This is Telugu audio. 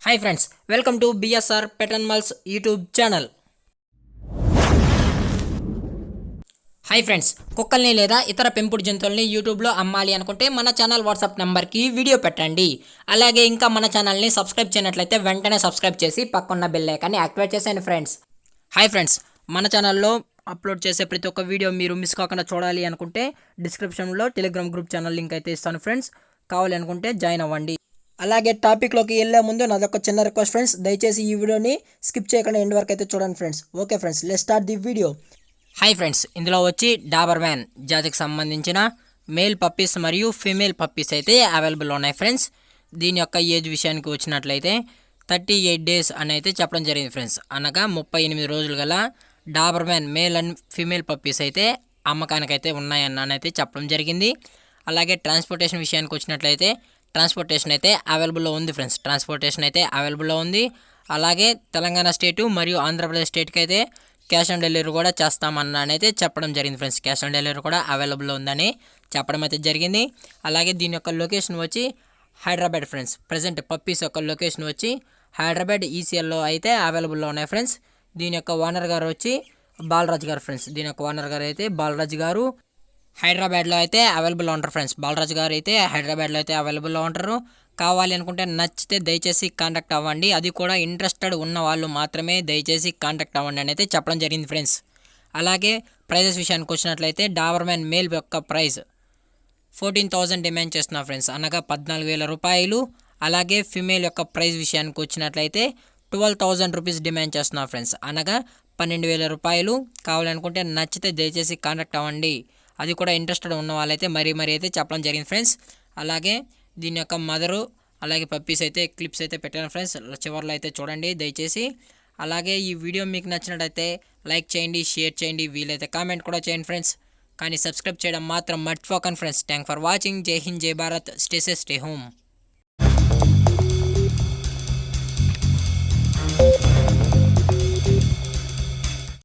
Hi friends, welcome to BSR pet animals YouTube channel. Hi friends, కుక్కల్ని లేదా ఇతర పెంపుడు జంతువుల్ని యూట్యూబ్లో అమ్మాలి అనుకుంటే మన ఛానల్ వాట్సాప్ నెంబర్కి వీడియో పెట్టండి. అలాగే ఇంకా మన ఛానల్ని సబ్స్క్రైబ్ చేయనట్లయితే వెంటనే సబ్స్క్రైబ్ చేసి పక్కన్న బెల్ ఐకాన్ని యాక్టివేట్ చేసేయండి ఫ్రెండ్స్. హాయ్ ఫ్రెండ్స్, మన ఛానల్లో అప్లోడ్ చేసే ప్రతి ఒక్క వీడియో మీరు మిస్ కాకుండా చూడాలి అనుకుంటే డిస్క్రిప్షన్లో టెలిగ్రామ్ గ్రూప్ ఛానల్ లింక్ అయితే ఇస్తాను ఫ్రెండ్స్. కావాలి అనుకుంటే జాయిన్ అవ్వండి. అలాగే టాపిక్లోకి వెళ్ళే ముందు నాదొక చిన్న రిక్వెస్ట్ ఫ్రెండ్స్, దయచేసి ఈ వీడియోని స్కిప్ చేయకుండా ఎండ్ వరకు అయితే చూడండి friends. Okay friends, let's start the video. Hi friends, ఇందులో వచ్చి డాబర్ మ్యాన్ జాతికి సంబంధించిన మేల్ పప్పీస్ మరియు ఫీమేల్ పప్పీస్ అయితే అవైలబుల్ ఉన్నాయి ఫ్రెండ్స్. దీని యొక్క ఏజ్ విషయానికి వచ్చినట్లయితే 38 డేస్ అని అయితే చెప్పడం జరిగింది ఫ్రెండ్స్. అనగా 38 రోజులు గల Dabur man male and female puppies అయితే అమ్మకానికైతే ఉన్నాయని అయితే చెప్పడం జరిగింది. అలాగే ట్రాన్స్పోర్టేషన్ విషయానికి వచ్చినట్లయితే ట్రాన్స్పోర్టేషన్ అయితే అవైలబుల్లో ఉంది ఫ్రెండ్స్. ట్రాన్స్పోర్టేషన్ అయితే అవైలబుల్లో ఉంది. అలాగే తెలంగాణ స్టేటు మరియు ఆంధ్రప్రదేశ్ స్టేట్కి అయితే క్యాష్ ఆన్ డెలివరీ కూడా చేస్తామని అయితే చెప్పడం జరిగింది ఫ్రెండ్స్. క్యాష్ ఆన్ డెలివరీ కూడా అవైలబుల్లో ఉందని చెప్పడం అయితే జరిగింది. అలాగే దీని యొక్క లొకేషన్ వచ్చి హైదరాబాద్ ఫ్రెండ్స్. ప్రజెంట్ పప్పీస్ యొక్క లొకేషన్ వచ్చి హైదరాబాద్ ఈసీఎల్లో అయితే అవైలబుల్లో ఉన్నాయి ఫ్రెండ్స్. దీని యొక్క ఓనర్ గారు వచ్చి బాలరాజు గారు ఫ్రెండ్స్. దీని యొక్క ఓనర్ గారు అయితే బాలరాజు గారు హైదరాబాద్లో అయితే అవైలబుల్లో ఉంటారు ఫ్రెండ్స్. బాలరాజు గారు అయితే హైదరాబాద్లో అయితే అవైలబుల్లో ఉంటారు. కావాలి అనుకుంటే నచ్చితే దయచేసి కాంటాక్ట్ అవ్వండి. అది కూడా ఇంట్రెస్టెడ్ ఉన్న వాళ్ళు మాత్రమే దయచేసి కాంటాక్ట్ అవ్వండి అని అయితే చెప్పడం జరిగింది ఫ్రెండ్స్. అలాగే ప్రైజెస్ విషయానికి వచ్చినట్లయితే డాబర్ మ్యాన్ మేల్ యొక్క ప్రైస్ 14,000 డిమాండ్ చేస్తున్నారు ఫ్రెండ్స్, అనగా 14,000 రూపాయలు. అలాగే ఫిమేల్ యొక్క ప్రైస్ విషయానికి వచ్చినట్లయితే 12,000 రూపీస్ డిమాండ్ చేస్తున్నారు ఫ్రెండ్స్, అనగా 12,000 రూపాయలు. కావాలనుకుంటే నచ్చితే దయచేసి కాంటాక్ట్ అవ్వండి. అది కూడా ఇంట్రెస్టెడ్ ఉన్న వాళ్ళైతే మరీ అయితే చెప్పడం జరిగింది ఫ్రెండ్స్. అలాగే దీని యొక్క మదరు అలాగే పప్పీస్ అయితే క్లిప్స్ అయితే పెట్టాను ఫ్రెండ్స్. చివరిలో అయితే చూడండి దయచేసి. అలాగే ఈ వీడియో మీకు నచ్చినట్టయితే లైక్ చేయండి, షేర్ చేయండి, వీలైతే కామెంట్ కూడా చేయండి ఫ్రెండ్స్. కానీ సబ్స్క్రైబ్ చేయడం మాత్రం మర్చిపోకండి ఫ్రెండ్స్. Thank for watching. జై హింద్, జై Bharat, stay safe, stay home.